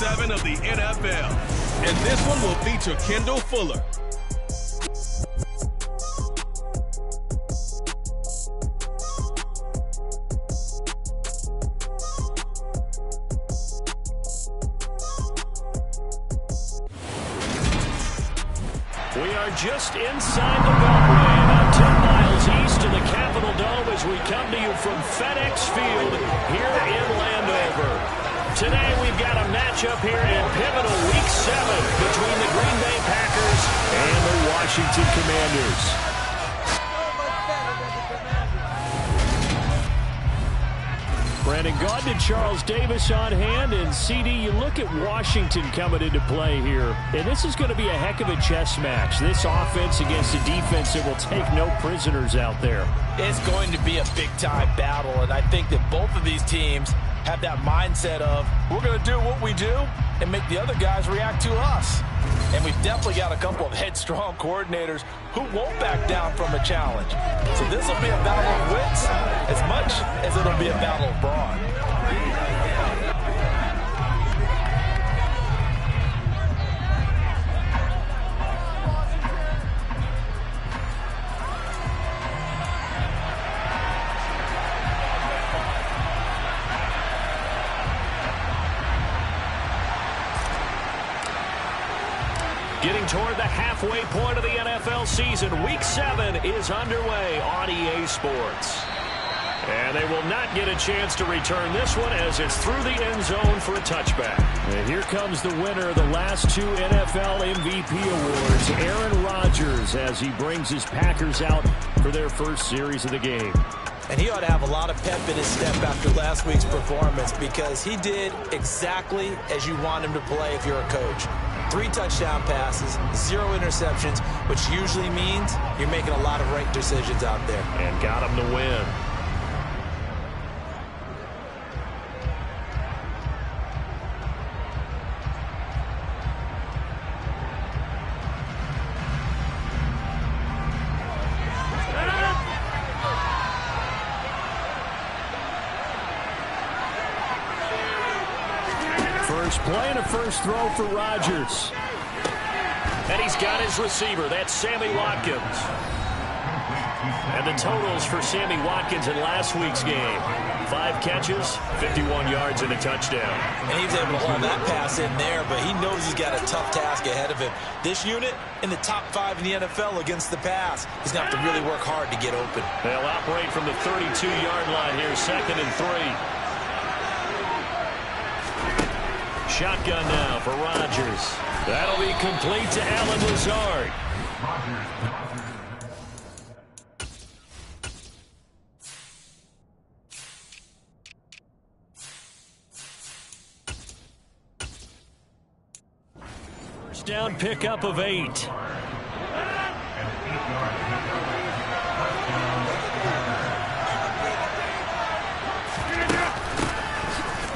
7 of the NFL. And this one will feature Kendall Fuller. We are just inside the Beltway, about 10 miles east of the Capitol Dome as we come to you from FedEx Field here in Landover. Today we've got a matchup here in pivotal Week 7 between the Green Bay Packers and the Washington Commanders. Brandon Gaudin and Charles Davis on hand, and CD, you look at Washington coming into play here, and this is going to be a heck of a chess match. This offense against a defense that will take no prisoners out there. It's going to be a big-time battle, and I think that both of these teams have that mindset of, we're going to do what we do and make the other guys react to us. And we've definitely got a couple of headstrong coordinators who won't back down from a challenge. So this will be a battle of wits as much as it'll be a battle of brawn. Getting toward the halfway point of the NFL season, Week 7 is underway on EA Sports. And they will not get a chance to return this one as it's through the end zone for a touchback. And here comes the winner of the last 2 NFL MVP awards, Aaron Rodgers, as he brings his Packers out for their first series of the game. And he ought to have a lot of pep in his step after last week's performance because he did exactly as you want him to play if you're a coach. 3 touchdown passes, 0 interceptions, which usually means you're making a lot of right decisions out there. And got him to win. First play and a first throw for Rodgers. And he's got his receiver. That's Sammy Watkins. And the totals for Sammy Watkins in last week's game. 5 catches, 51 yards, and a touchdown. And he was able to hold that pass in there, but he knows he's got a tough task ahead of him. This unit in the top 5 in the NFL against the pass. He's going to have to really work hard to get open. They'll operate from the 32-yard line here, 2nd and 3. Shotgun now for Rodgers. That'll be complete to Allen Lazard. First down pickup of 8.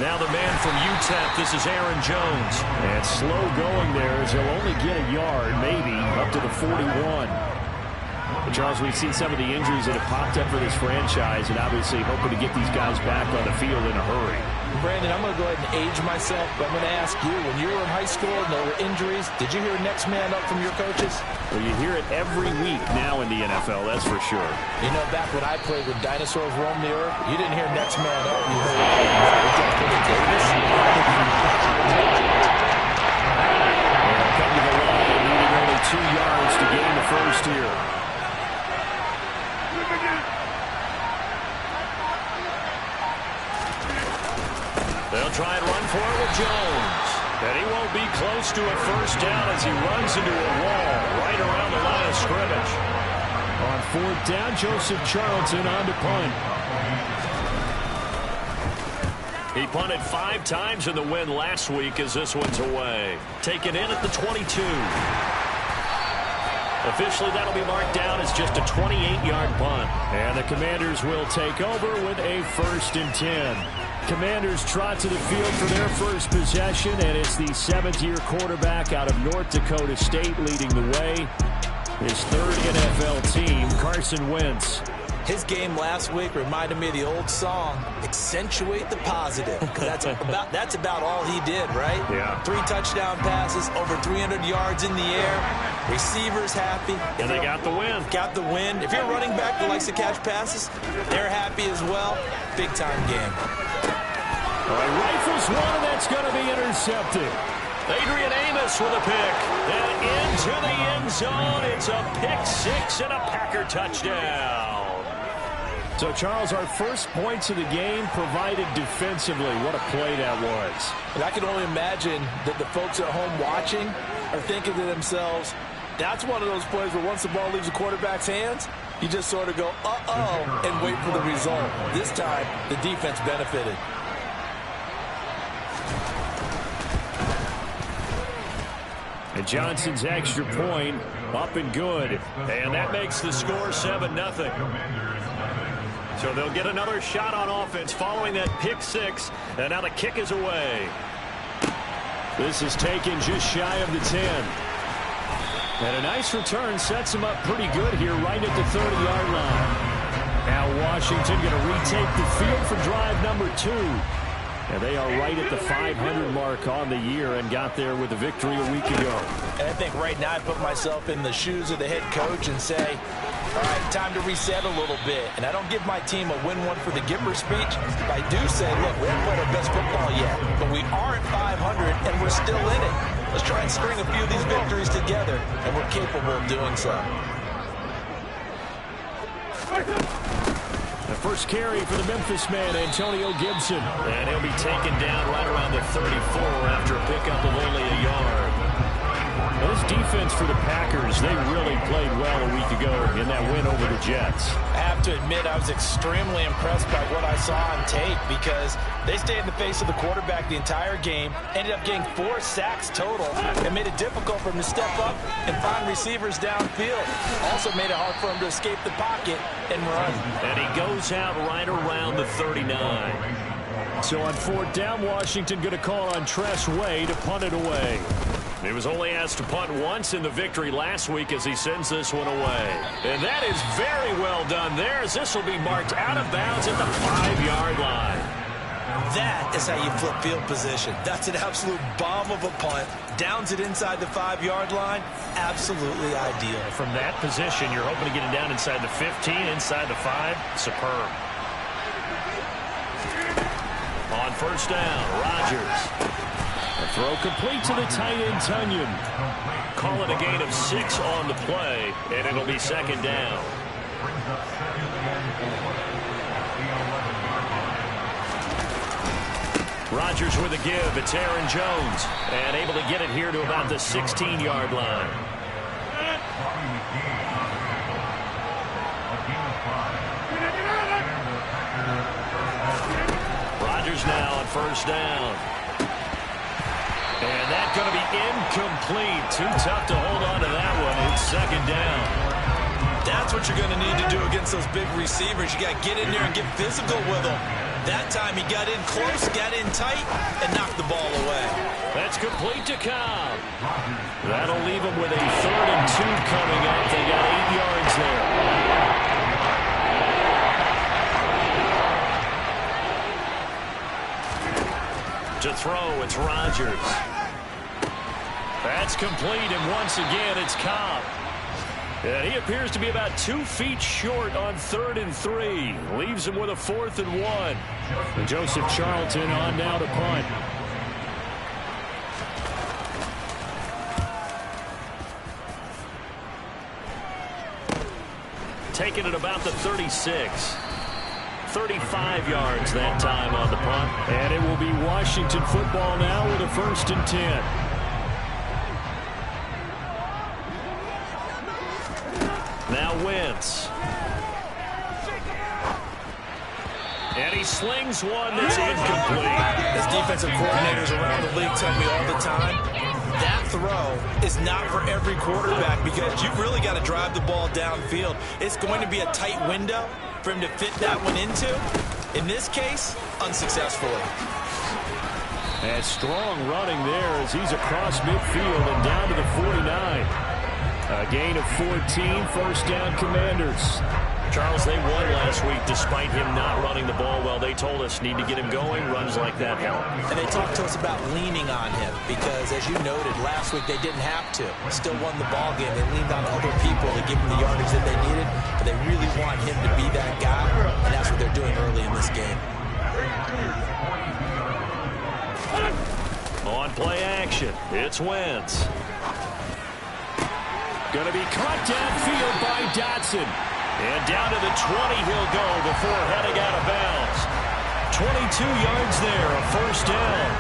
Now the man from UTEP, this is Aaron Jones. And slow going there as he'll only get a yard, maybe, up to the 41. But Charles, we've seen some of the injuries that have popped up for this franchise, and obviously hoping to get these guys back on the field in a hurry. Brandon, I'm going to go ahead and age myself, but I'm going to ask you, when you were in high school and there were injuries, did you hear next man up from your coaches? Well, you hear it every week now in the NFL, that's for sure. You know, back when I played when dinosaurs roamed the earth, you didn't hear next man up. You heard Davis. Come to the line, needing only 2 yards to gain the first here. They'll try and run for it with Jones. And he won't be close to a first down as he runs into a wall right around the line of scrimmage. On 4th down, Joseph Charlton on to punt. He punted 5 times in the win last week as this one's away. Taken in at the 22. Officially, that'll be marked down as just a 28-yard punt. And the Commanders will take over with a 1st and 10. Commanders trot to the field for their first possession, and it's the 7th-year quarterback out of North Dakota State leading the way. His 3rd NFL team, Carson Wentz. His game last week reminded me of the old song, accentuate the positive. Because that's about all he did, right? Yeah. 3 touchdown passes, over 300 yards in the air. Receivers happy. And they got the win. Got the win. If you're running back that likes to catch passes, they're happy as well. Big-time game. All right, rifles one, and that's going to be intercepted. Adrian Amos with a pick. And into the end zone. It's a pick 6 and a Packer touchdown. So, Charles, our first points of the game provided defensively. What a play that was. And I can only imagine that the folks at home watching are thinking to themselves, that's one of those plays where once the ball leaves the quarterback's hands, you just sort of go, uh-oh, and wait for the result. This time, the defense benefited. And Johnson's extra point up and good. And that makes the score 7-0. So they'll get another shot on offense following that pick 6. And now the kick is away. This is taken just shy of the 10. And a nice return sets him up pretty good here right at the 30-yard line. Now Washington going to retake the field for drive number 2. And they are right at the 500 mark on the year and got there with a victory a week ago. And I think right now I put myself in the shoes of the head coach and say, all right, time to reset a little bit. And I don't give my team a win one for the Gipper speech. But I do say, look, we haven't played our best football yet, but we are at 500 and we're still in it. Let's try and string a few of these victories together, and we're capable of doing so. The first carry for the Memphis man, Antonio Gibson. And he'll be taken down right around the 34 after a pickup of only a yard. Well, this defense for the Packers, they really played well a week ago in that win over the Jets. I have to admit, I was extremely impressed by what I saw on tape because they stayed in the face of the quarterback the entire game, ended up getting 4 sacks total, and made it difficult for him to step up and find receivers downfield. Also made it hard for him to escape the pocket and run. And he goes out right around the 39. So on 4th down, Washington going to call on Tress Way to punt it away. He was only asked to punt once in the victory last week as he sends this one away. And that is very well done there as this will be marked out of bounds at the 5-yard line. That is how you flip field position. That's an absolute bomb of a punt. Downs it inside the 5-yard line. Absolutely ideal. From that position, you're hoping to get it down inside the 15, inside the 5. Superb. On 1st down, Rodgers. A throw complete to the tight end, Tunyon. Call it a gain of 6 on the play, and it'll be 2nd down. Rodgers with a give. It's Aaron Jones. And able to get it here to about the 16-yard line. Rodgers now on 1st down. And that's going to be incomplete. Too tough to hold on to that one. It's 2nd down. That's what you're going to need to do against those big receivers. You got to get in there and get physical with them. That time he got in close, got in tight, and knocked the ball away. That's complete to Cobb. That'll leave him with a 3rd and 2 coming up. They got 8 yards there. To throw, it's Rodgers. That's complete, and once again, it's Cobb. And he appears to be about 2 feet short on 3rd and 3. Leaves him with a 4th and 1. And Joseph Charlton on now to punt. Taking it about the 36. 35 yards that time on the punt. And it will be Washington football now with a 1st and 10. Now Wentz. And he slings one that's incomplete. As defensive coordinators around the league tell me all the time, that throw is not for every quarterback because you've really got to drive the ball downfield. It's going to be a tight window for him to fit that one into. In this case, unsuccessfully. And strong running there as he's across midfield and down to the 49. A gain of 14, 1st down Commanders. Charles, they won last week despite him not running the ball well. They told us need to get him going. Runs like that help. And they talked to us about leaning on him because, as you noted, last week they didn't have to. Still won the ball game. They leaned on other people to give him the yardage that they needed, but they really want him to be that guy, and that's what they're doing early in this game. On play action, it's Wentz. Going to be caught downfield by Dotson. And down to the 20 he'll go before heading out of bounds. 22 yards there, a first down.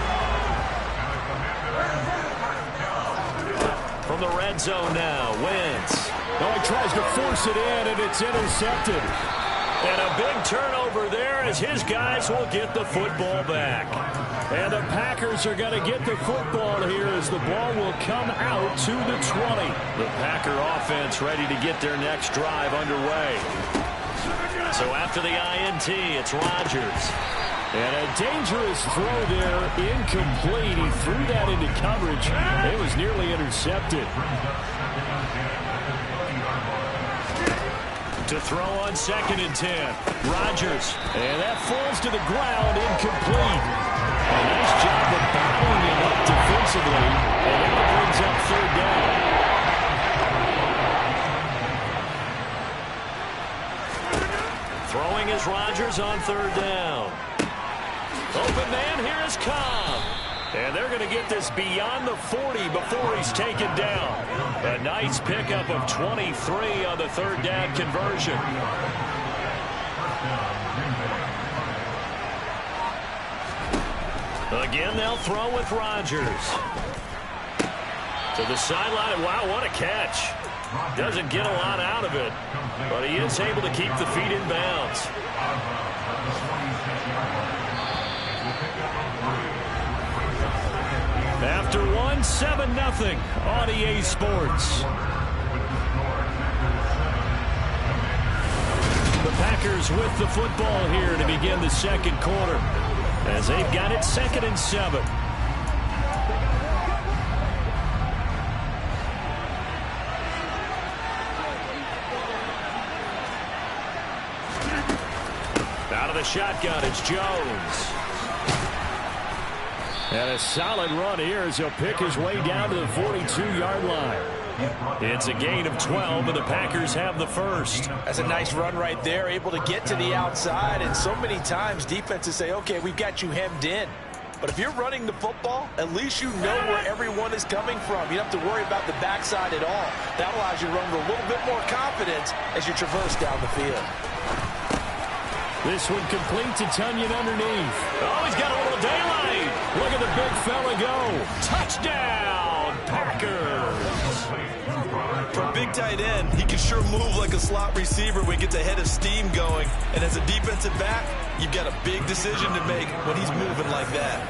From the red zone now, Wentz. Oh, he tries to force it in, and it's intercepted. And a big turnover there as his guys will get the football back. And the Packers are going to get the football here as the ball will come out to the 20. The Packer offense ready to get their next drive underway. So after the INT, it's Rodgers. And a dangerous throw there, incomplete. He threw that into coverage. It was nearly intercepted. To throw on 2nd and 10. Rodgers. And that falls to the ground, incomplete. A nice job of battling him up defensively. And that brings up 3rd down. Throwing is Rodgers on 3rd down. Open man, here is Cobb. And they're going to get this beyond the 40 before he's taken down. A nice pickup of 23 on the 3rd down conversion. Again, they'll throw with Rodgers. To the sideline. Wow, what a catch. Doesn't get a lot out of it, but he is able to keep the feet in bounds. After 7-0 on EA Sports. The Packers with the football here to begin the 2nd quarter as they've got it 2nd and 7. Out of the shotgun, it's Jones. And a solid run here as he'll pick his way down to the 42-yard line. It's a gain of 12, and the Packers have the first. That's a nice run right there, able to get to the outside. And so many times defenses say, okay, we've got you hemmed in. But if you're running the football, at least you know where everyone is coming from. You don't have to worry about the backside at all. That allows you to run with a little bit more confidence as you traverse down the field. This one complete to Tunyon underneath. Oh, he's got a little daylight. Look at the big fella go. Touchdown, Packers. For a big tight end, he can sure move like a slot receiver when he gets a head of steam going. And as a defensive back, you've got a big decision to make when he's moving like that.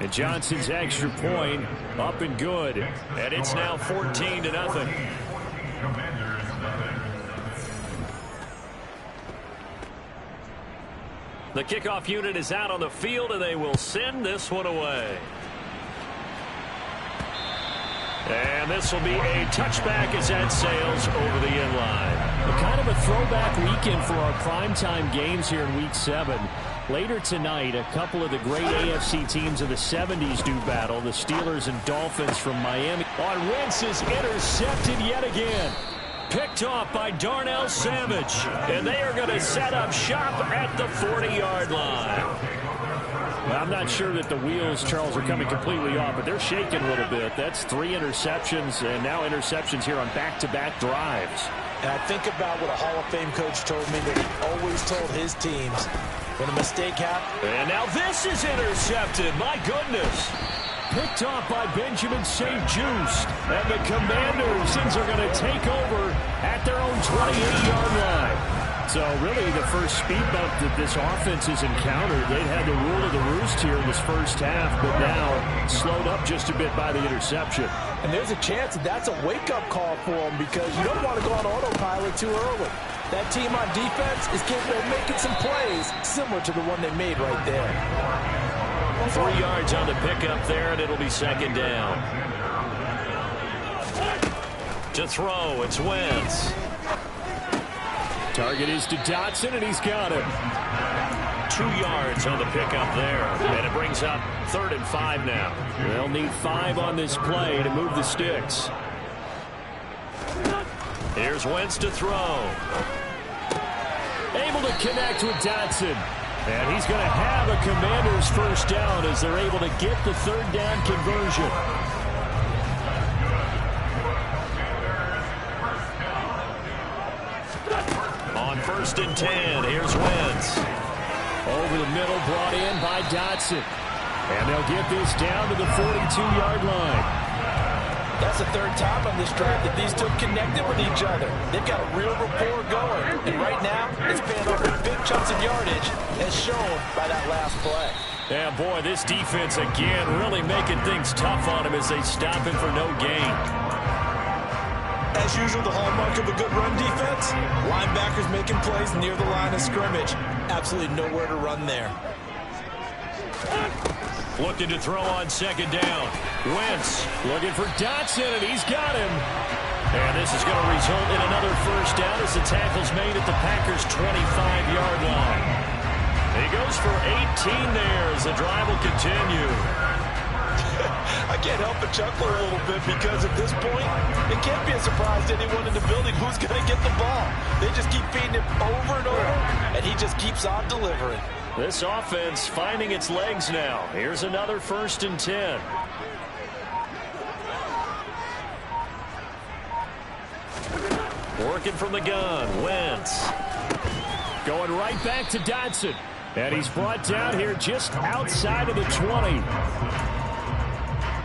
And Johnson's extra point up and good. And it's now 14-0. The kickoff unit is out on the field, and they will send this one away. And this will be a touchback as that sails over the end line. Kind of a throwback weekend for our primetime games here in Week 7. Later tonight, a couple of the great AFC teams of the 70s do battle. The Steelers and Dolphins from Miami. On Wentz is intercepted yet again. Picked off by Darnell Savage. And they are going to set up shop at the 40-yard line. Well, I'm not sure that the wheels, Charles, are coming completely off, but they're shaking a little bit. That's 3 interceptions, and now interceptions here on back-to-back drives. And I think about what a Hall of Fame coach told me that he always told his teams when a mistake happens. And now this is intercepted. My goodness. Picked off by Benjamin St. Just. And the Commanders are going to take over at their own 28-yard line. So really the first speed bump that this offense has encountered. They'd had the rule of the roost here in this first half, but now slowed up just a bit by the interception. And there's a chance that that's a wake-up call for them because you don't want to go on autopilot too early. That team on defense is capable of making some plays similar to the one they made right there. 3 yards on the pickup there, and it'll be 2nd down. To throw, it's Wentz. Target is to Dotson, and he's got him. 2 yards on the pickup there. And it brings up 3rd and 5 now. They'll need 5 on this play to move the sticks. Here's Wentz to throw. Able to connect with Dotson. And he's going to have a Commanders first down as they're able to get the 3rd down conversion. On 1st and 10, here's Wentz. Over the middle, brought in by Dotson. And they'll get this down to the 42-yard line. That's the 3rd time on this drive that these two connected with each other. They've got a real rapport going. And right now, it's paying over big chunks of yardage, as shown by that last play. Yeah, boy, this defense again really making things tough on him as they stop him for no gain. As usual, the hallmark of a good run defense, linebackers making plays near the line of scrimmage. Absolutely nowhere to run there. Looking to throw on 2nd down. Wentz looking for Dotson, and he's got him. And this is going to result in another first down as the tackle's made at the Packers' 25-yard line. He goes for 18 there as the drive will continue. I can't help but chuckle a little bit because at this point, it can't be a surprise to anyone in the building who's going to get the ball. They just keep feeding him over and over, and he just keeps on delivering. This offense finding its legs now. Here's another 1st and 10. Working from the gun, Wentz. Going right back to Dotson. And he's brought down here just outside of the 20.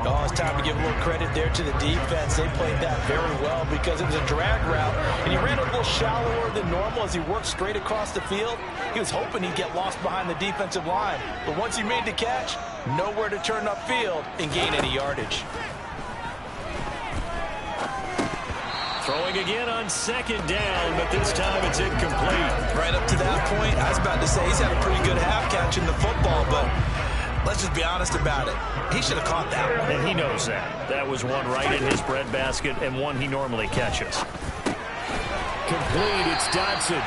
Oh, it's time to give a little credit there to the defense. They played that very well because it was a drag route, and he ran a little shallower than normal as he worked straight across the field. He was hoping he'd get lost behind the defensive line, but once he made the catch, nowhere to turn upfield and gain any yardage. Throwing again on 2nd down, but this time it's incomplete. Right up to that point, I was about to say he's had a pretty good half catching the football, but let's just be honest about it. He should have caught that one. And he knows that. That was one right in his breadbasket and one he normally catches. Complete, it's Dotson.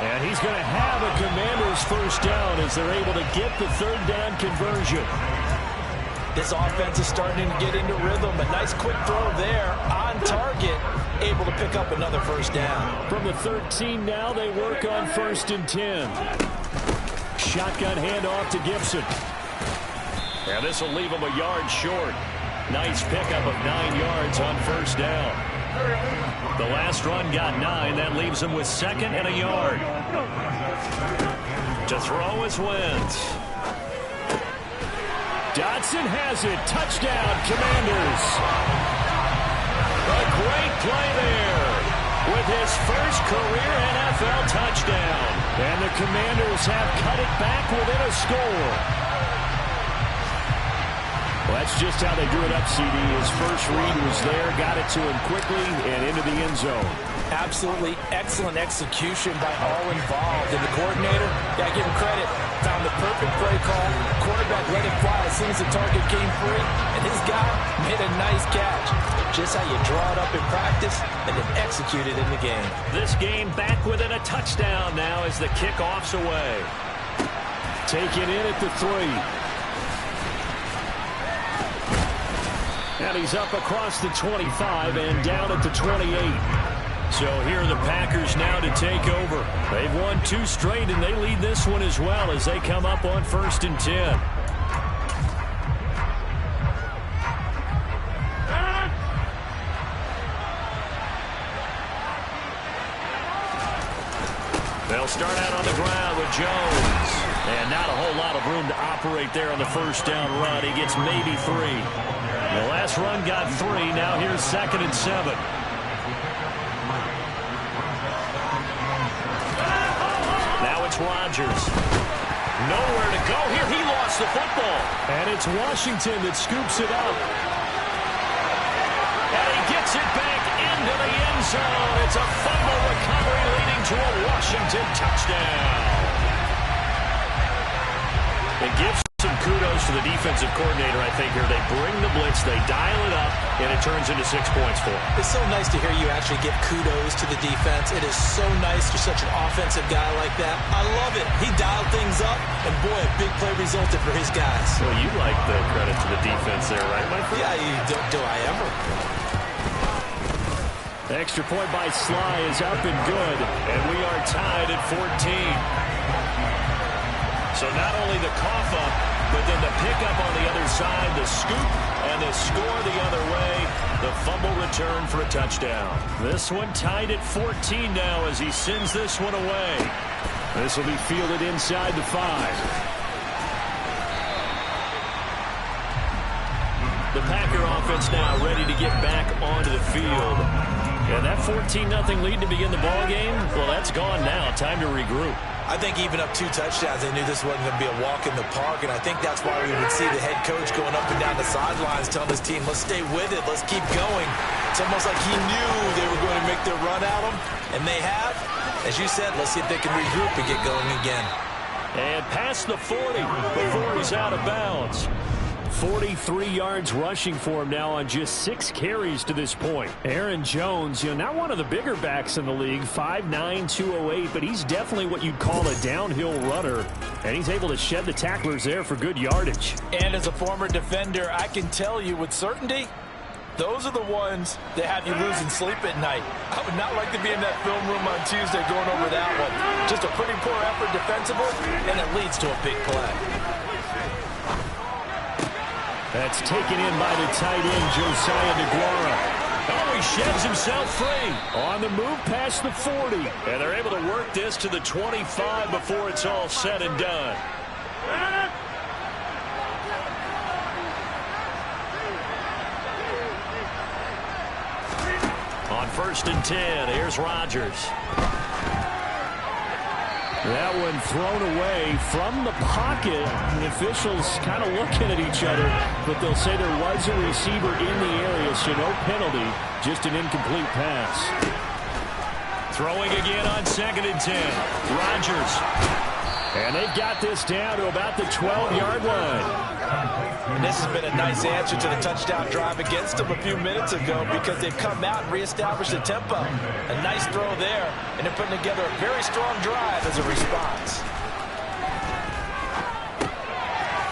And he's going to have a Commanders first down as they're able to get the 3rd down conversion. This offense is starting to get into rhythm. A nice quick throw there on target, able to pick up another first down. From the 13 now, they work on 1st and 10. Shotgun handoff to Gibson. And this will leave him a yard short. Nice pickup of 9 yards on 1st down. The last run got 9. That leaves him with 2nd and a yard. To throw is Wentz. Dotson has it. Touchdown, Commanders. A great play there with his first career NFL touchdown. And the Commanders have cut it back within a score. Well, that's just how they drew it up, CD. His first read was there, got it to him quickly, and into the end zone. Absolutely excellent execution by all involved. And the coordinator, got to give him credit, found the perfect play call. Quarterback let it fly as soon as the target came free, and his guy made a nice catch. Just how you draw it up in practice and then execute it in the game. This game back within a touchdown now as the kickoff's away. Taken in at the 3. And he's up across the 25 and down at the 28. So here are the Packers now to take over. They've won 2 straight, and they lead this one as well as they come up on 1st and 10. They'll start out on the ground with Jones. And not a whole lot of room to operate there on the first down run. He gets maybe 3. The last run got 3. Now here's 2nd and 7. Now it's Rodgers. Nowhere to go here. He lost the football. And it's Washington that scoops it up. And he gets it back into the end zone. It's a fumble recovery leading to a Washington touchdown. It gives some kudos kudos to the defensive coordinator, I think, here. They bring the blitz, they dial it up, and it turns into 6 points for them. It's so nice to hear you actually give kudos to the defense. It is so nice. You're such an offensive guy like that. I love it. He dialed things up, and boy, a big play resulted for his guys. Well, you like the credit to the defense there, right, my friend? Yeah, do I ever? The extra point by Sly is up and good, and we are tied at 14. So not only the cough up, but then the pickup on the other side, the scoop, and the score the other way. The fumble return for a touchdown. This one tied at 14 now as he sends this one away. This will be fielded inside the 5. The Packer offense now ready to get back onto the field. And that 14-0 lead to begin the ball game, well, that's gone now. Time to regroup. I think even up 2 touchdowns, they knew this wasn't going to be a walk in the park, and I think that's why we would see the head coach going up and down the sidelines telling his team, let's stay with it, let's keep going. It's almost like he knew they were going to make their run at him, and they have. As you said, let's see if they can regroup and get going again. And past the 40 before he's out of bounds. 43 yards rushing for him now on just 6 carries to this point. Aaron Jones, not one of the bigger backs in the league, 5'9", 208, but he's definitely what you'd call a downhill runner, and he's able to shed the tacklers there for good yardage. And as a former defender, I can tell you with certainty, those are the ones that have you losing sleep at night. I would not like to be in that film room on Tuesday going over that one. Just a pretty poor effort defensively, and it leads to a big play. That's taken in by the tight end, Josiah DeGuara. Oh, he sheds himself free. On the move past the 40. And they're able to work this to the 25 before it's all said and done. On 1st and 10, here's Rodgers. That one thrown away from the pocket. The officials kind of looking at each other, but they'll say there was a receiver in the area, so no penalty, just an incomplete pass. Throwing again on 2nd and 10. Rodgers. And they've got this down to about the 12-yard line. And this has been a nice answer to the touchdown drive against them a few minutes ago because they've come out and reestablished the tempo. A nice throw there, and they're putting together a very strong drive as a response.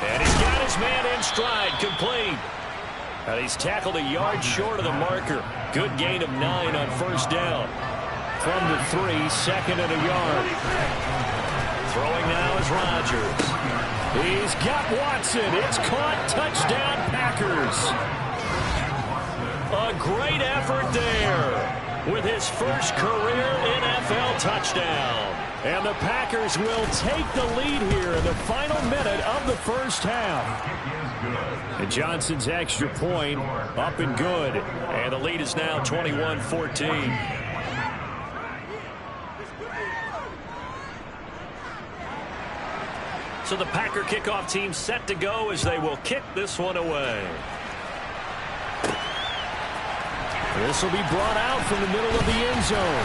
And he's got his man in stride, complete. And he's tackled a yard short of the marker. Good gain of 9 on 1st down. From the 3, 2nd and a yard. Throwing now is Rodgers. He's got Watson. It's caught. Touchdown, Packers. A great effort there with his first career NFL touchdown. And the Packers will take the lead here in the final minute of the 1st half. And Johnson's extra point up and good. And the lead is now 21-14. So the Packer kickoff team set to go as they will kick this one away. This will be brought out from the middle of the end zone.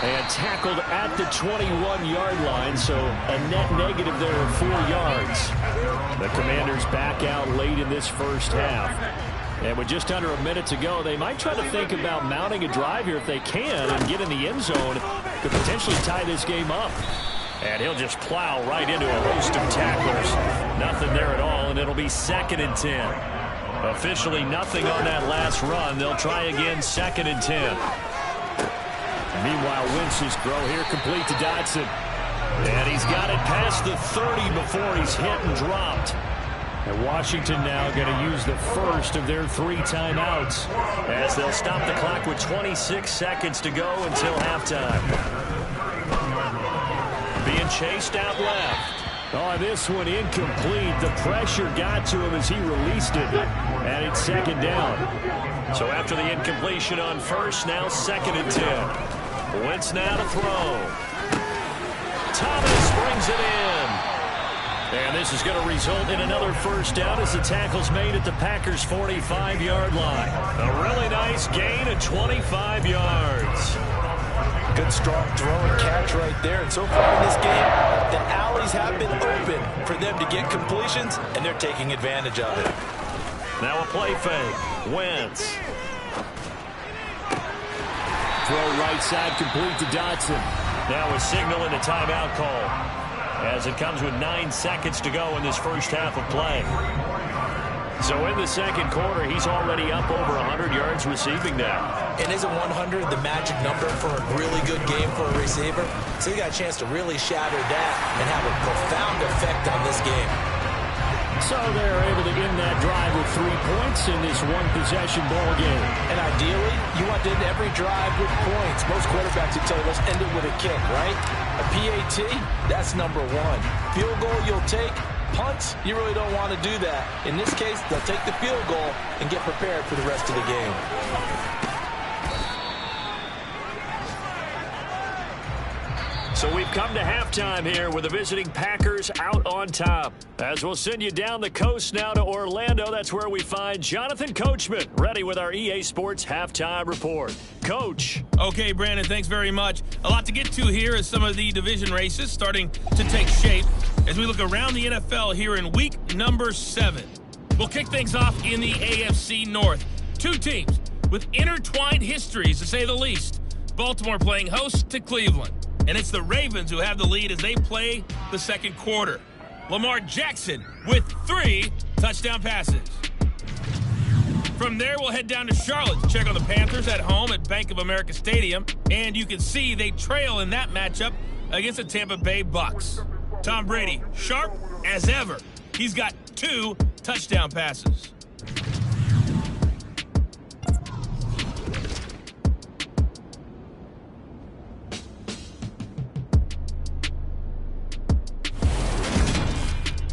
And tackled at the 21-yard line, so a net negative there of 4 yards. The Commanders back out late in this 1st half. And with just under a minute to go, they might try to think about mounting a drive here if they can and get in the end zone to potentially tie this game up. And he'll just plow right into a host of tacklers. Nothing there at all, and it'll be 2nd and 10. Officially nothing on that last run. They'll try again 2nd and 10. Meanwhile, Wentz's throw here complete to Dodson. And he's got it past the 30 before he's hit and dropped. And Washington now going to use the first of their 3 timeouts as they'll stop the clock with 26 seconds to go until halftime. Being chased out left. Oh, this one incomplete. The pressure got to him as he released it. And it's 2nd down. So after the incompletion on 1st, now 2nd and 10. Wentz now to throw. Thomas brings it in. And this is going to result in another 1st down as the tackle's made at the Packers' 45-yard line. A really nice gain of 25 yards. Good, strong throw and catch right there. And so far in this game, the alleys have been open for them to get completions, and they're taking advantage of it. Now a play fake. Wentz. Throw right side complete to Dotson. Now a signal and a timeout call, as it comes with 9 seconds to go in this first half of play. So in the second quarter, he's already up over 100 yards receiving now. And isn't 100 the magic number for a really good game for a receiver? So he got a chance to really shatter that and have a profound effect on this game. So they're able to end that drive with 3 points in this one-possession ball game. And ideally, you want to end every drive with points. Most quarterbacks would tell you, let's end it with a kick, right? A PAT, that's number 1. Field goal you'll take. Punts, you really don't want to do that. In this case, they'll take the field goal and get prepared for the rest of the game. So we've come to halftime here with the visiting Packers out on top. As we'll send you down the coast now to Orlando, that's where we find Jonathan Coachman, ready with our EA Sports Halftime Report. Coach. Okay, Brandon, thanks very much. A lot to get to here as some of the division races starting to take shape as we look around the NFL here in week number 7. We'll kick things off in the AFC North. 2 teams with intertwined histories, to say the least. Baltimore playing host to Cleveland. And it's the Ravens who have the lead as they play the second quarter. Lamar Jackson with 3 touchdown passes. From there, we'll head down to Charlotte to check on the Panthers at home at Bank of America Stadium. And you can see they trail in that matchup against the Tampa Bay Bucks. Tom Brady, sharp as ever. He's got 2 touchdown passes.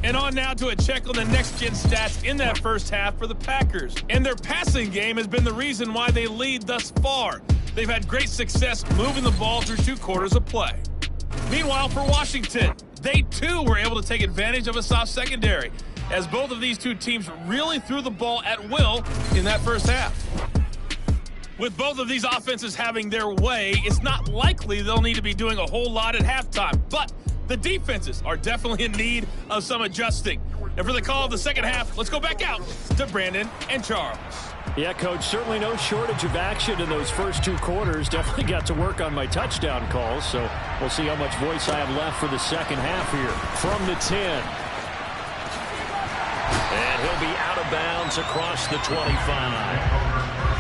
And on now to a check on the next-gen stats in that first half for the Packers. And their passing game has been the reason why they lead thus far. They've had great success moving the ball through 2 quarters of play. Meanwhile, for Washington, they too were able to take advantage of a soft secondary, as both of these 2 teams really threw the ball at will in that first half. With both of these offenses having their way, it's not likely they'll need to be doing a whole lot at halftime. But the defenses are definitely in need of some adjusting. And for the call of the second half, let's go back out to Brandon and Charles. Yeah, Coach, certainly no shortage of action in those first 2 quarters. Definitely got to work on my touchdown calls, so we'll see how much voice I have left for the second half here. From the 10. And he'll be out of bounds across the 25.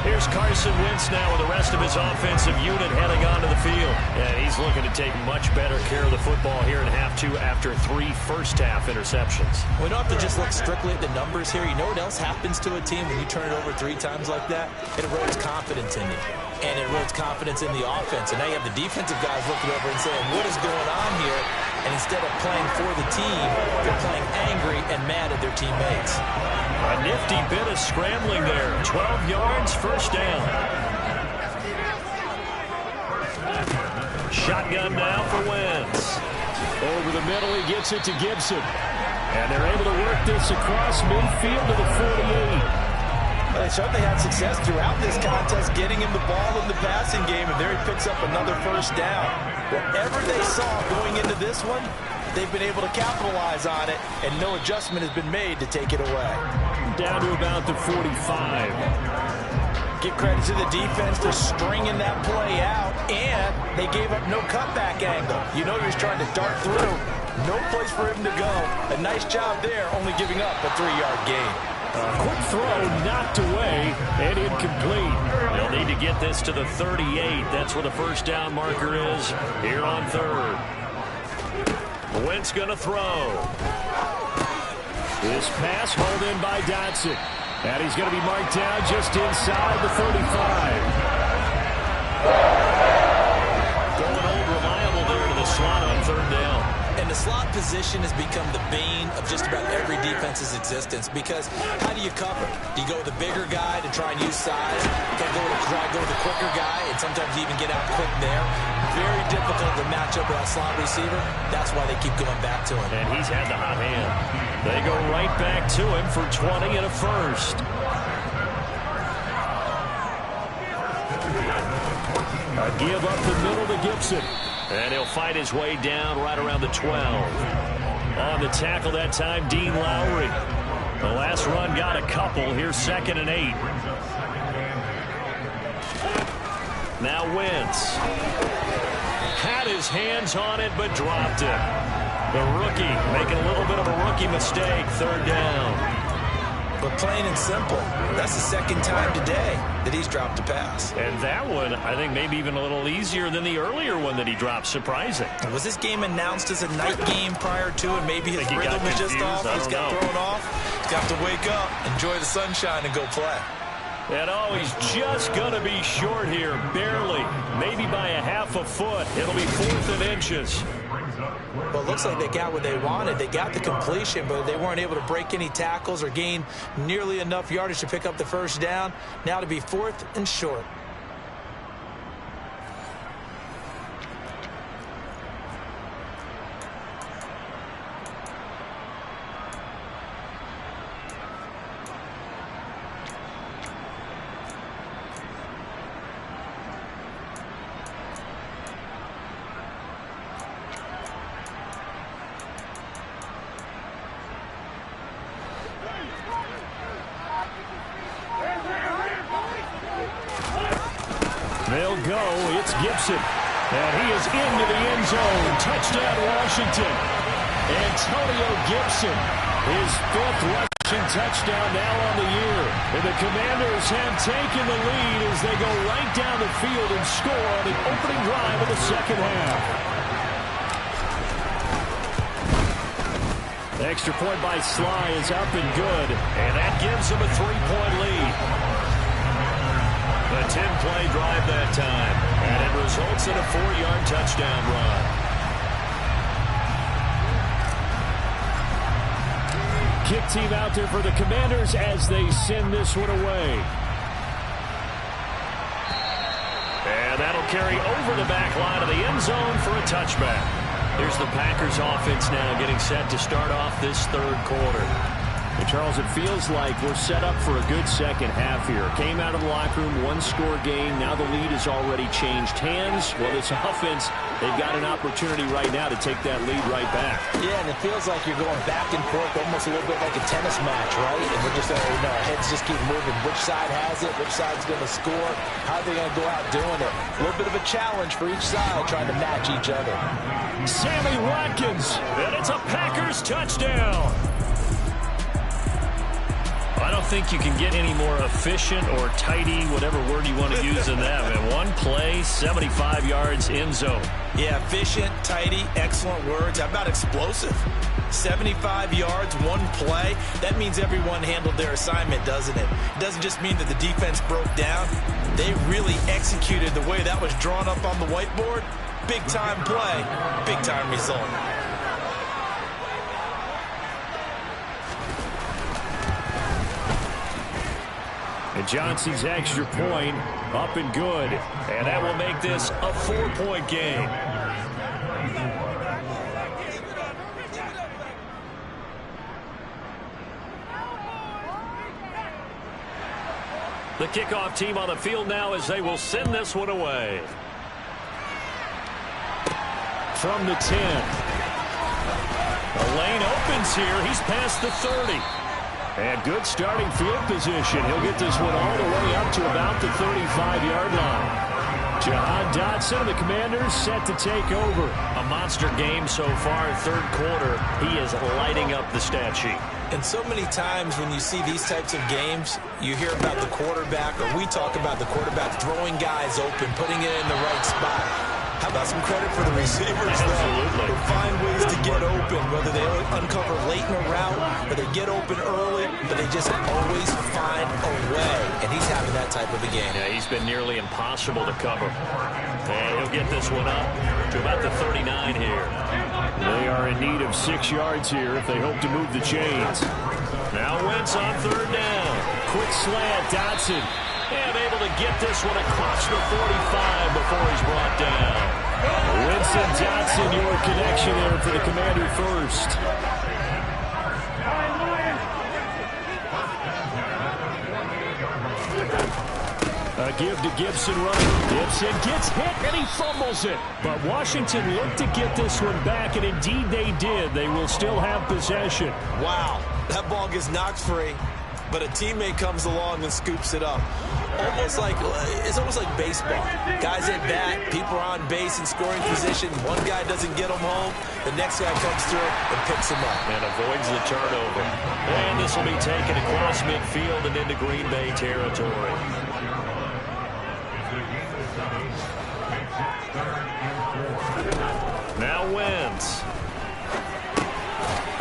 Here's Carson Wentz now with the rest of his offensive unit heading onto the field. And he's looking to take much better care of the football here in half 2 after 3 first-half interceptions. We don't have to just look strictly at the numbers here. You know what else happens to a team when you turn it over 3 times like that? It erodes confidence in you. And it erodes confidence in the offense. And now you have the defensive guys looking over and saying, what is going on here? And instead of playing for the team, they're playing angry and mad at their teammates. A nifty bit of scrambling there. 12 yards, first down. Shotgun now for Wentz. Over the middle, he gets it to Gibson. And they're able to work this across midfield to the 48. They certainly had success throughout this contest getting him the ball in the passing game, and there he picks up another first down. Whatever they saw going into this one, they've been able to capitalize on it, and no adjustment has been made to take it away. Down to about the 45. Give credit to the defense for stringing that play out, and they gave up no cutback angle. You know he was trying to dart through. No place for him to go. A nice job there, only giving up a 3-yard gain. A quick throw knocked away and incomplete. They'll need to get this to the 38. That's where the first down marker is here on 3rd. Wentz going to throw. This pass hauled in by Dotson. And he's going to be marked down just inside the 35. Going old reliable there to the slot on 3rd down. And the slot position has become the bane of just about every defense's existence, because how do you cover? Do you go with a bigger guy to try and use size? You can try to go with a quicker guy, and sometimes you even get out quick there. Very difficult to match up with a slot receiver. That's why they keep going back to him. And he's had the hot hand. They go right back to him for 20 and a first. A give up the middle to Gibson. And he'll fight his way down right around the 12. On the tackle that time, Dean Lowry. The last run got a couple. Here's 2nd and 8. Now Wentz. Had his hands on it, but dropped it. The rookie making a little bit of a rookie mistake. 3rd down. But plain and simple, that's the 2nd time today that he's dropped a pass. And that one, I think, maybe even a little easier than the earlier one that he dropped. Surprising. Was this game announced as a night game prior to, and maybe his rhythm was just off? He's got thrown off. He's got to wake up, enjoy the sunshine, and go play. And he's just going to be short here, barely. Maybe by a half a foot. It'll be 4th and inches. Well, it looks like they got what they wanted. They got the completion, but they weren't able to break any tackles or gain nearly enough yardage to pick up the 1st down. Now to be 4th and short. They'll go. It's Gibson. And he is into the end zone. Touchdown, Washington. Antonio Gibson. His 5th rushing touchdown now on the year. And the Commanders have taken the lead as they go right down the field and score on the opening drive of the 2nd half. The extra point by Sly is up and good. And that gives him a 3-point lead. A 10-play drive that time, and it results in a 4-yard touchdown run. Kick team out there for the Commanders as they send this one away. And that'll carry over the back line of the end zone for a touchback. Here's the Packers offense now getting set to start off this 3rd quarter. And Charles, it feels like we're set up for a good 2nd half here. Came out of the locker room, 1-score game. Now the lead has already changed hands. Well, this offense, they've got an opportunity right now to take that lead right back. Yeah, and it feels like you're going back and forth, almost a little bit like a tennis match, right? And we're just, our heads just keep moving. Which side has it? Which side's going to score? How are they going to go out doing it? A little bit of a challenge for each side, trying to match each other. Sammy Watkins, and it's a Packers touchdown. I don't think you can get any more efficient or tidy, whatever word you want to use in that. Man, one play, 75 yards, end zone. Yeah, efficient, tidy, excellent words. How about explosive? 75 yards, one play. That means everyone handled their assignment, doesn't it? It doesn't just mean that the defense broke down. They really executed the way that was drawn up on the whiteboard. Big-time play, big-time result. And Johnson's extra point up and good. And that will make this a 4-point game. The kickoff team on the field now as they will send this one away. From the 10. The lane opens here. He's past the 30. And good starting field position. He'll get this one all the way up to about the 35-yard line. Jahan Dotson and the Commanders set to take over. A monster game so far, 3rd quarter. He is lighting up the stat sheet. And so many times when you see these types of games, you hear about the quarterback, or we talk about the quarterback throwing guys open, putting it in the right spot. How about some credit for the receivers, though? They find ways to get open, whether they uncover late in a route or they get open early, but they just always find a way. And he's having that type of a game. Yeah, he's been nearly impossible to cover. And he'll get this one up to about the 39 here. They are in need of 6 yards here if they hope to move the chains. Now Wentz on 3rd down. Quick slant, Dotson. And able to get this one across the 45 before he's brought down. Winston Dotson, your connection there for the Commander first. A give to Gibson running. Gibson gets hit and he fumbles it. But Washington looked to get this one back, and indeed they did. They will still have possession. Wow, that ball gets knocked free, but a teammate comes along and scoops it up. It's almost like baseball. Guys at bat, people are on base in scoring position. One guy doesn't get them home. The next guy comes through and picks them up. And avoids the turnover. And this will be taken across midfield and into Green Bay territory. Now Wentz.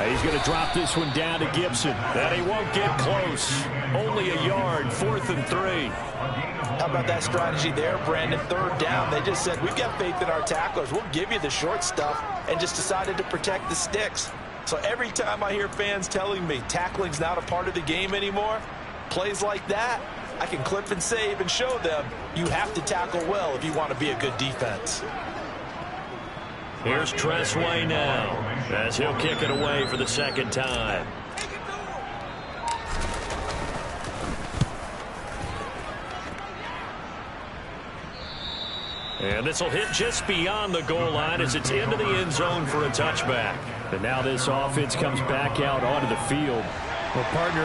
He's going to drop this one down to Gibson. And he won't get close. Only a yard, 4th and 3. How about that strategy there, Brandon? 3rd down. They just said, we've got faith in our tacklers. We'll give you the short stuff, and just decided to protect the sticks. So every time I hear fans telling me tackling's not a part of the game anymore, plays like that, I can clip and save and show them you have to tackle well if you want to be a good defense. Here's Tressway now, as he'll kick it away for the 2nd time. And this will hit just beyond the goal line as it's into the end zone for a touchback. And now this offense comes back out onto the field. Well, partner,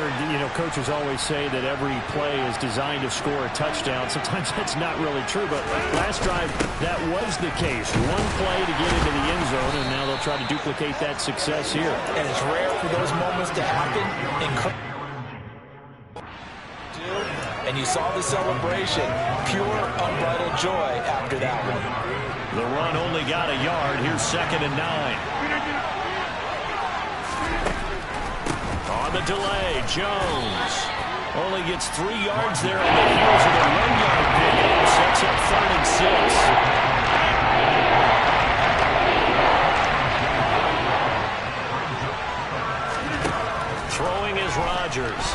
coaches always say that every play is designed to score a touchdown. Sometimes that's not really true, but last drive, that was the case. One play to get into the end zone, and now they'll try to duplicate that success here. And it's rare for those moments to happen. And you saw the celebration. Pure, unbridled joy after that one. The run only got a yard. Here's 2nd and 9. On the delay, Jones only gets 3 yards there on the heels of the 1-yard pickup. Sets up 3rd and 6. Throwing is Rodgers.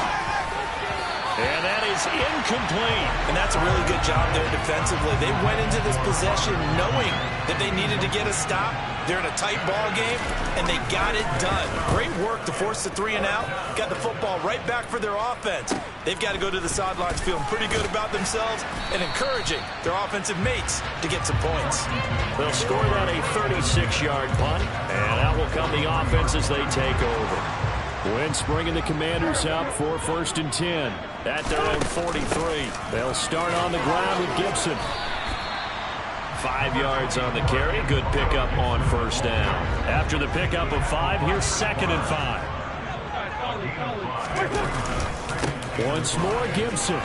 And that is incomplete. And that's a really good job there defensively. They went into this possession knowing that they needed to get a stop. They're in a tight ball game, and they got it done. Great work to force the 3 and out. Got the football right back for their offense. They've got to go to the sidelines feeling pretty good about themselves and encouraging their offensive mates to get some points. They'll score that a 36-yard punt, and out will come the offense as they take over. Wentz bringing the Commanders up for 1st and 10. At their own 43. They'll start on the ground with Gibson. 5 yards on the carry. Good pickup on 1st down. After the pickup of 5, here's 2nd and 5. Once more, Gibson.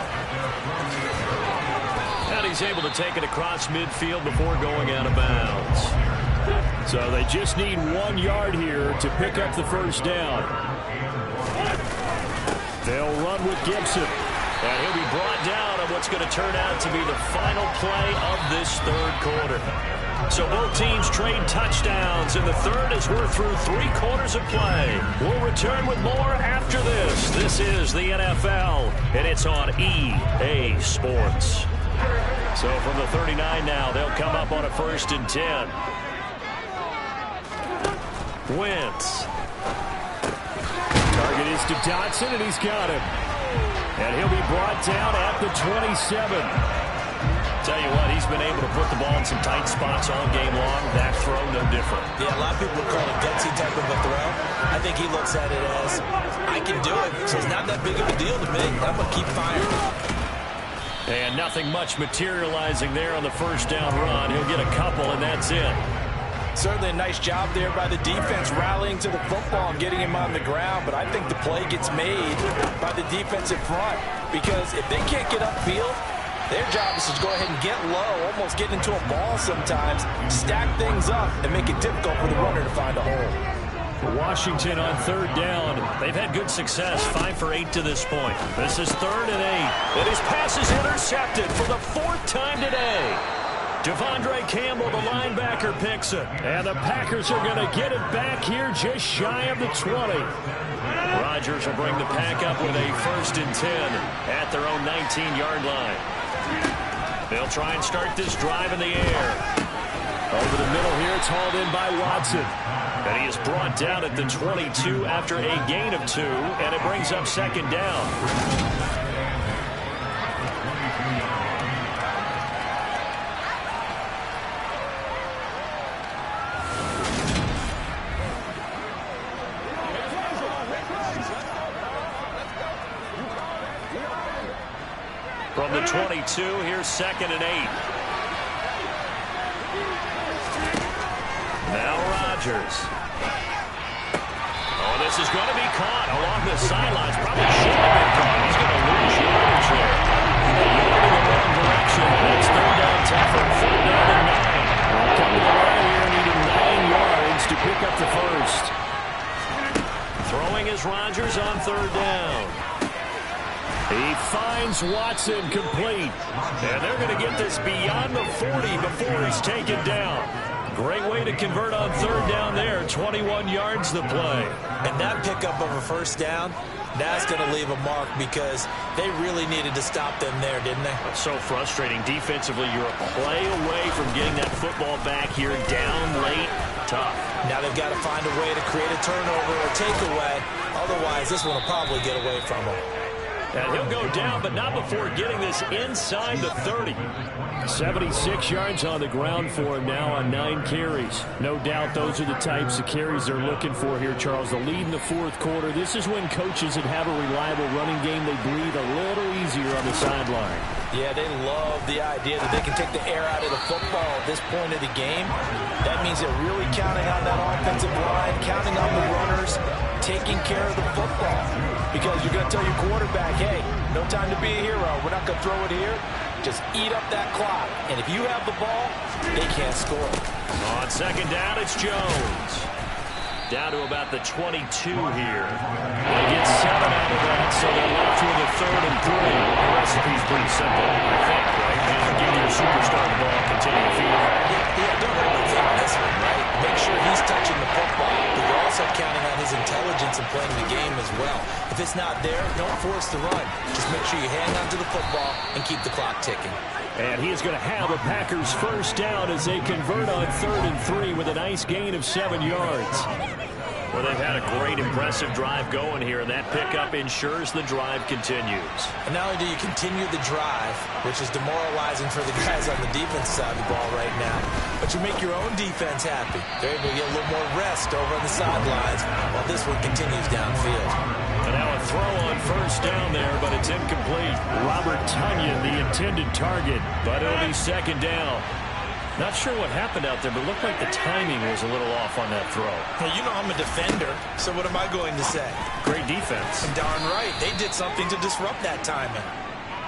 And he's able to take it across midfield before going out of bounds. So they just need 1 yard here to pick up the 1st down. They'll run with Gibson. And he'll be brought down on what's going to turn out to be the final play of this 3rd quarter. So both teams trade touchdowns in the 3rd as we're through 3 quarters of play. We'll return with more after this. This is the NFL, and it's on EA Sports. So from the 39 now, they'll come up on a 1st and 10. Wentz. Target is to Dotson, and he's got him. And he'll be brought down at the 27. Tell you what, he's been able to put the ball in some tight spots all game long. That throw, no different. Yeah, a lot of people call it gutsy type of a throw. I think he looks at it as, I can do it, so it's not that big of a deal to me. I'm going to keep firing. And nothing much materializing there on the 1st down run. He'll get a couple, and that's it. Certainly a nice job there by the defense rallying to the football and getting him on the ground, but I think the play gets made by the defensive front because if they can't get upfield, their job is to go ahead and get low, almost get into a ball sometimes, stack things up, and make it difficult for the runner to find a hole. Washington on 3rd down. They've had good success, 5 for 8 to this point. This is 3rd and 8. And his pass is intercepted for the 4th time today. Devondre Campbell, the linebacker, picks it. And the Packers are going to get it back here just shy of the 20. Rodgers will bring the Pack up with a 1st and 10 at their own 19-yard line. They'll try and start this drive in the air. Over the middle here, it's hauled in by Watson. And he is brought down at the 22 after a gain of 2, and it brings up 2nd down. 22. Here's 2nd and 8. Now Rodgers. Oh, this is going to be caught along the sidelines. Probably should have been caught. He's going to lose yardage there. Going in the wrong direction. It's 3rd down tougher. 4th down and 9. Coming to the line here, needing 9 yards to pick up the first. Throwing is Rodgers on 3rd down. He finds Watson complete. And they're going to get this beyond the 40 before he's taken down. Great way to convert on 3rd down there. 21 yards the play. And that pickup of a 1st down, that's going to leave a mark because they really needed to stop them there, didn't they? It's so frustrating. Defensively, you're a play away from getting that football back here. Down late, tough. Now they've got to find a way to create a turnover or takeaway. Otherwise, this one will probably get away from them. And he'll go down, but not before getting this inside the 30. 76 yards on the ground for him now on 9 carries. No doubt those are the types of carries they're looking for here, Charles. The lead in the 4th quarter. This is when coaches that have a reliable running game, they breathe a little easier on the sideline. Yeah, they love the idea that they can take the air out of the football at this point of the game. That means they're really counting on that offensive line, counting on the runners, taking care of the football. Because you're going to tell your quarterback, hey, no time to be a hero. We're not going to throw it here. Just eat up that clock. And if you have the ball, they can't score. On 2nd down, it's Jones. Down to about the 22 here. They get 7 out of that, so they're left with a 3rd and 3. The recipe's pretty simple, I think, right? Just give your superstar the ball, continue to feed it. Yeah, don't overthink this one, right? Make sure he's touching the football, but you're also counting on his intelligence and playing the game as well. If it's not there, don't force the run. Just make sure you hang on to the football and keep the clock ticking. And he is going to have a Packers 1st down as they convert on 3rd and 3 with a nice gain of 7 yards. Well, they've had a great, impressive drive going here, and that pickup ensures the drive continues. And not only do you continue the drive, which is demoralizing for the guys on the defense side of the ball right now, but you make your own defense happy. They're able to get a little more rest over on the sidelines while this one continues downfield. And now a throw on 1st down there, but it's incomplete. Robert Tonyan, the intended target, but it'll be 2nd down. Not sure what happened out there, but it looked like the timing was a little off on that throw. Well, you know I'm a defender, so what am I going to say? Great defense. And darn right, they did something to disrupt that timing.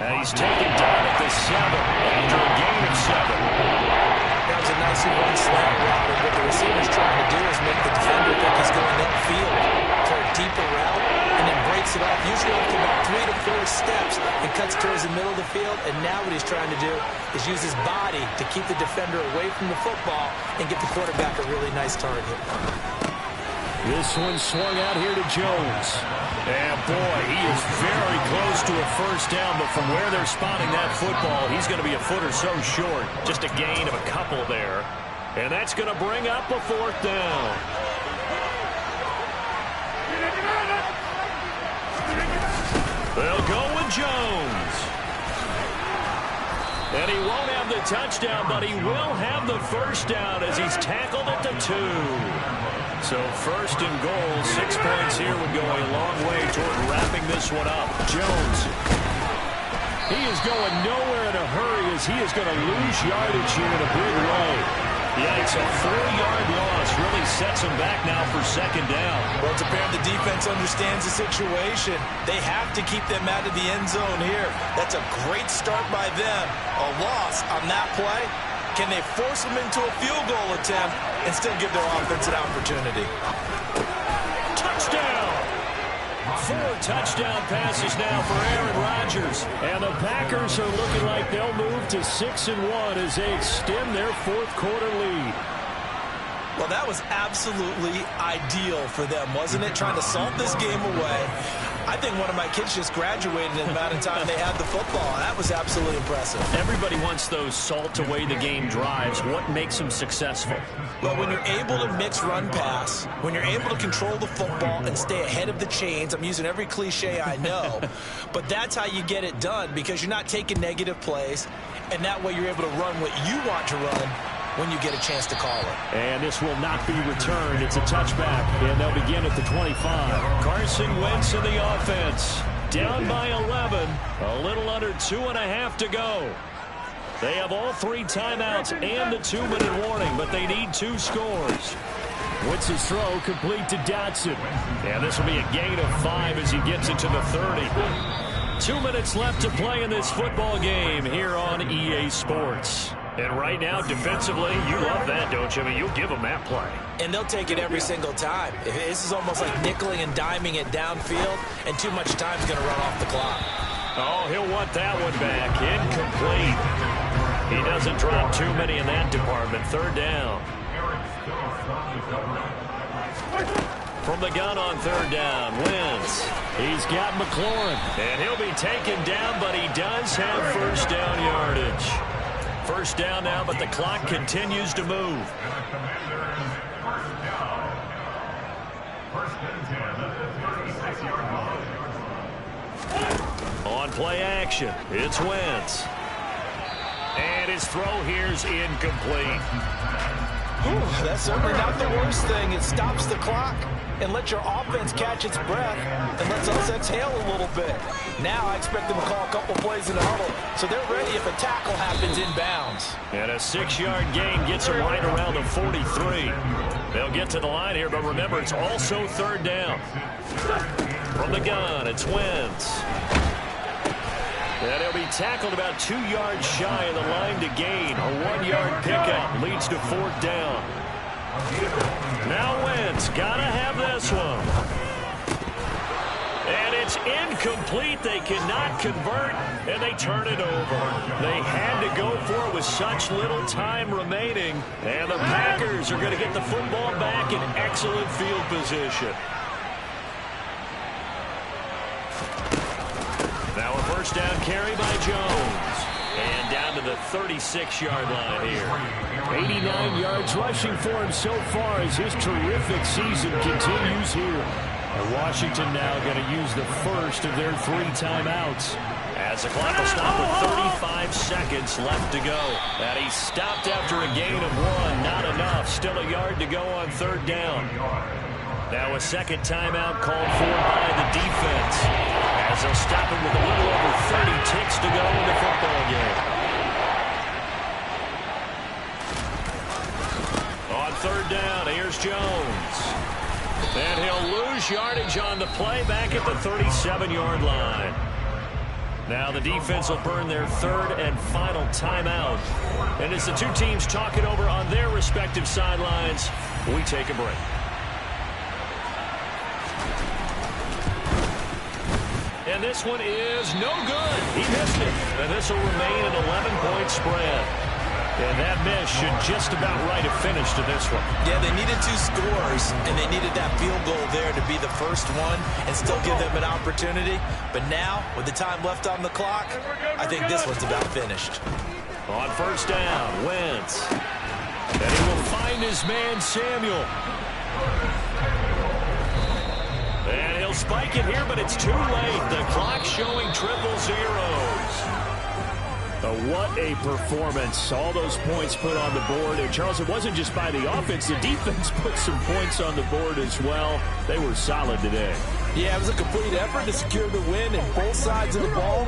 And he's taken down at the 7 after a gain of 7. That was a nicely run slant route, and what the receiver's trying to do is make the defender think he's going upfield for a deeper route, and then breaks it off, usually after about 3 to 4 steps, and cuts towards the middle of the field. And now what he's trying to do is use his body to keep the defender away from the football and get the quarterback a really nice target. This one swung out here to Jones. And boy, he is very close to a 1st down, but from where they're spotting that football, he's going to be a foot or so short. Just a gain of a couple there. And that's going to bring up a 4th down. They'll go with Jones. And he won't have the touchdown, but he will have the 1st down as he's tackled at the 2. So 1st and goal, 6 points here would go a long way toward wrapping this one up. Jones. He is going nowhere in a hurry as he is going to lose yardage here in a big way. Yeah, it's a 4-yard loss. Really sets him back now for 2nd down. Well, it's apparent the defense understands the situation. They have to keep them out of the end zone here. That's a great start by them. A loss on that play. Can they force them into a field goal attempt and still give their offense an opportunity? Touchdown! 4 touchdown passes now for Aaron Rodgers. And the Packers are looking like they'll move to 6-1 as they extend their 4th quarter lead. Well, that was absolutely ideal for them, wasn't it? Trying to salt this game away. I think one of my kids just graduated in the amount of time they had the football. That was absolutely impressive. Everybody wants those salt away the game drives. What makes them successful? Well, when you're able to mix run pass, when you're able to control the football and stay ahead of the chains, I'm using every cliche I know, but that's how you get it done because you're not taking negative plays, and that way you're able to run what you want to run when you get a chance to call it. And this will not be returned. It's a touchback, and they'll begin at the 25. Carson Wentz in the offense. down by 11. A little under 2.5 to go. They have all 3 timeouts and a 2-minute warning, but they need 2 scores. Wentz's throw complete to Dotson. And this will be a gain of 5 as he gets into the 30. 2 minutes left to play in this football game here on EA Sports. And right now, defensively, you love that, don't you? I mean, you'll give them that play. And they'll take it every single time. This is almost like nickeling and diming it downfield, and too much time's going to run off the clock. Oh, he'll want that one back. Incomplete. He doesn't drop too many in that department. 3rd down. From the gun on 3rd down, Wentz. He's got McLaurin. And he'll be taken down, but he does have 1st down yardage. 1st down now, but the clock continues to move. On play action, it's Wentz. And his throw here's incomplete. That's certainly not the worst thing. It stops the clock and lets your offense catch its breath and lets us exhale a little bit. Now I expect them to call a couple plays in the huddle, so they're ready if a tackle happens inbounds. And a 6-yard gain gets them right around the 43. They'll get to the line here, but remember, it's also 3rd down. From the gun, it's Wentz. And he'll be tackled about 2 yards shy of the line to gain. A 1-yard pickup leads to 4th down. Now Wentz, gotta have this one. And it's incomplete. They cannot convert, and they turn it over. They had to go for it with such little time remaining. And the Packers are going to get the football back in excellent field position. Now a 1st down carry by Jones. And down to the 36-yard line here. 89 yards rushing for him so far as his terrific season continues here. And Washington now going to use the first of their 3 timeouts. As the clock will stop with 35 seconds left to go. And he stopped after a gain of 1. Not enough. Still a yard to go on 3rd down. Now a 2nd timeout called for by the defense. As they'll stop him with a little over 30 ticks to go in the football game. On 3rd down, here's Jones. And he'll lose yardage on the play back at the 37-yard line. Now the defense will burn their 3rd and final timeout. And as the 2 teams talk it over on their respective sidelines, we take a break. And this one is no good. He missed it. And this will remain an 11-point spread. And that miss should just about write a finish to this one. Yeah, they needed 2 scores, and they needed that field goal there to be the first one and still give them an opportunity. But now, with the time left on the clock, I think this one's about finished. On 1st down, Wentz. And he will find his man, Samuel. And he'll spike it here, but it's too late. The clock showing 000. What a performance. All those points put on the board. And, Charles, it wasn't just by the offense. The defense put some points on the board as well. They were solid today. Yeah, it was a complete effort to secure the win, and both sides of the ball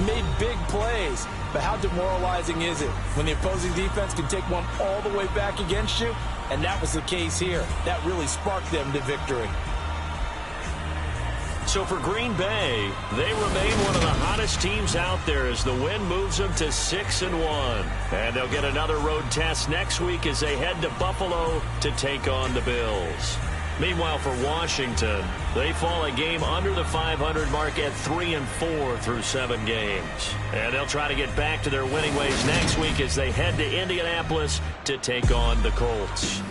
made big plays. But how demoralizing is it when the opposing defense can take one all the way back against you? And that was the case here. That really sparked them to victory. So for Green Bay, they remain one of the hottest teams out there as the win moves them to 6-1. And they'll get another road test next week as they head to Buffalo to take on the Bills. Meanwhile, for Washington, they fall a game under the 500 mark at 3-4 through 7 games. And they'll try to get back to their winning ways next week as they head to Indianapolis to take on the Colts.